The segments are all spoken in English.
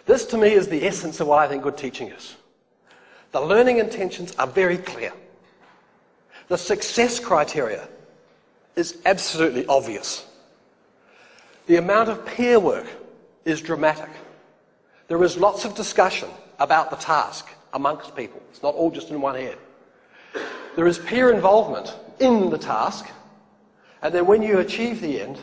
This to me is the essence of what I think good teaching is. The learning intentions are very clear. The success criteria is absolutely obvious. The amount of peer work is dramatic. There is lots of discussion about the task amongst people. It's not all just in one head. There is peer involvement in the task, and then when you achieve the end,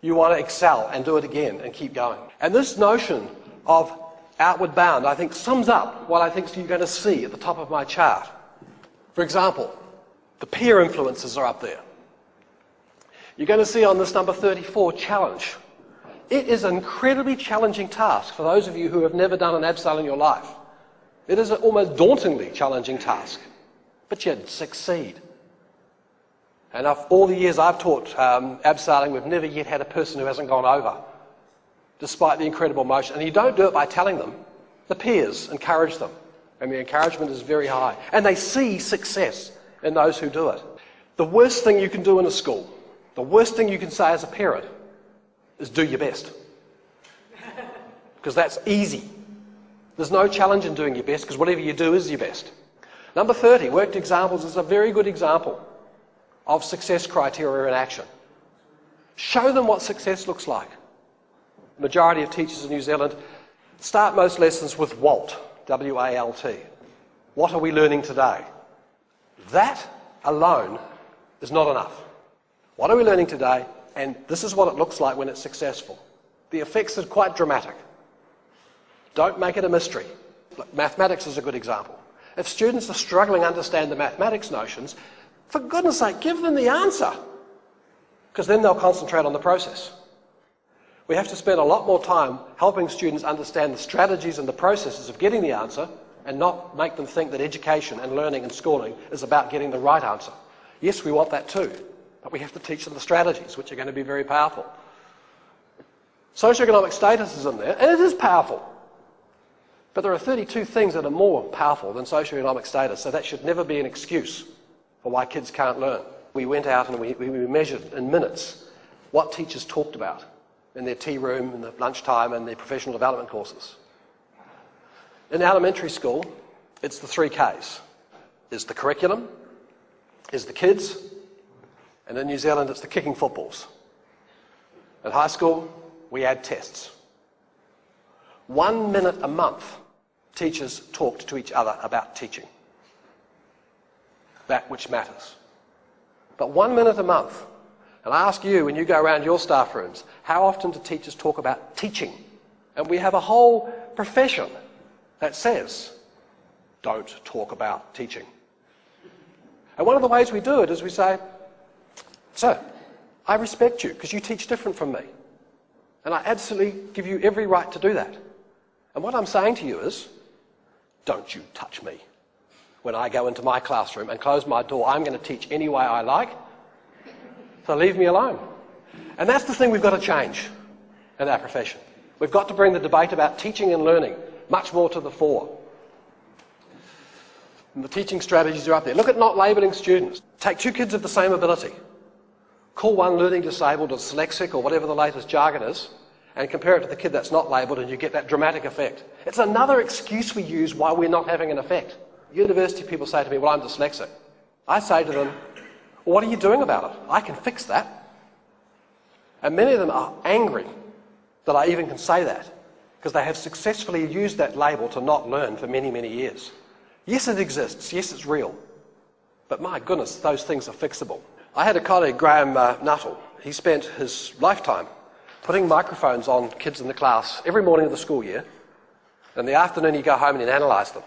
you want to excel and do it again and keep going. And this notion of outward bound, I think, sums up what I think you're going to see at the top of my chart. For example, the peer influences are up there. You're going to see on this number 34, challenge. It is an incredibly challenging task for those of you who have never done an abseil in your life. It is an almost dauntingly challenging task, but you'd succeed. And of all the years I've taught abseiling, we've never yet had a person who hasn't gone over, despite the incredible motion. And you don't do it by telling them. The peers encourage them, and the encouragement is very high. And they see success in those who do it. The worst thing you can do in a school, the worst thing you can say as a parent, is do your best. Because that's easy. There's no challenge in doing your best, because whatever you do is your best. Number 30, worked examples, is a very good example of success criteria in action. Show them what success looks like. The majority of teachers in New Zealand start most lessons with WALT, W-A-L-T. What are we learning today? That alone is not enough. What are we learning today? And this is what it looks like when it's successful. The effects are quite dramatic. Don't make it a mystery. Look, mathematics is a good example. If students are struggling to understand the mathematics notions, for goodness sake, give them the answer, because then they'll concentrate on the process. We have to spend a lot more time helping students understand the strategies and the processes of getting the answer, and not make them think that education and learning and schooling is about getting the right answer. Yes, we want that too, but we have to teach them the strategies, which are going to be very powerful. Socioeconomic status is in there, and it is powerful. But there are 32 things that are more powerful than socioeconomic status, so that should never be an excuse for why kids can't learn. We went out and we measured in minutes what teachers talked about in their tea room, in the lunchtime, and their professional development courses. In elementary school, it's the 3 Ks. It's the curriculum, it's the kids, and in New Zealand it's the kicking footballs. In high school, we add tests. 1 minute a month, teachers talked to each other about teaching. That which matters. But 1 minute a month. And I ask you, when you go around your staff rooms, how often do teachers talk about teaching? And we have a whole profession that says, don't talk about teaching. And one of the ways we do it is we say, so, I respect you because you teach different from me. And I absolutely give you every right to do that. And what I'm saying to you is, don't you touch me. When I go into my classroom and close my door, I'm going to teach any way I like. So leave me alone. And that's the thing we've got to change in our profession. We've got to bring the debate about teaching and learning much more to the fore. And the teaching strategies are up there. Look at not labelling students. Take 2 kids of the same ability. Call one learning disabled or dyslexic or whatever the latest jargon is, and compare it to the kid that's not labelled, and you get that dramatic effect. It's another excuse we use why we're not having an effect. University people say to me, well, I'm dyslexic. I say to them, well, what are you doing about it? I can fix that. And many of them are angry that I even can say that, because they have successfully used that label to not learn for many, many years. Yes, it exists. Yes, it's real. But my goodness, those things are fixable. I had a colleague, Graham Nuttall. He spent his lifetime putting microphones on kids in the class every morning of the school year. In the afternoon, he'd go home and he'd analyse them.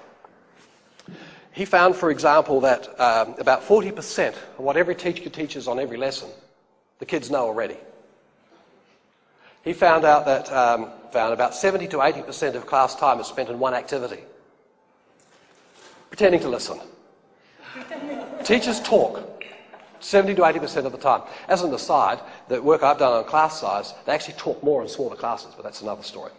He found, for example, that about 40% of what every teacher teaches on every lesson, the kids know already. He found out that about 70 to 80% of class time is spent in one activity, pretending to listen. Teachers talk 70 to 80% of the time. As an aside, the work I've done on class size, they actually talk more in smaller classes, but that's another story.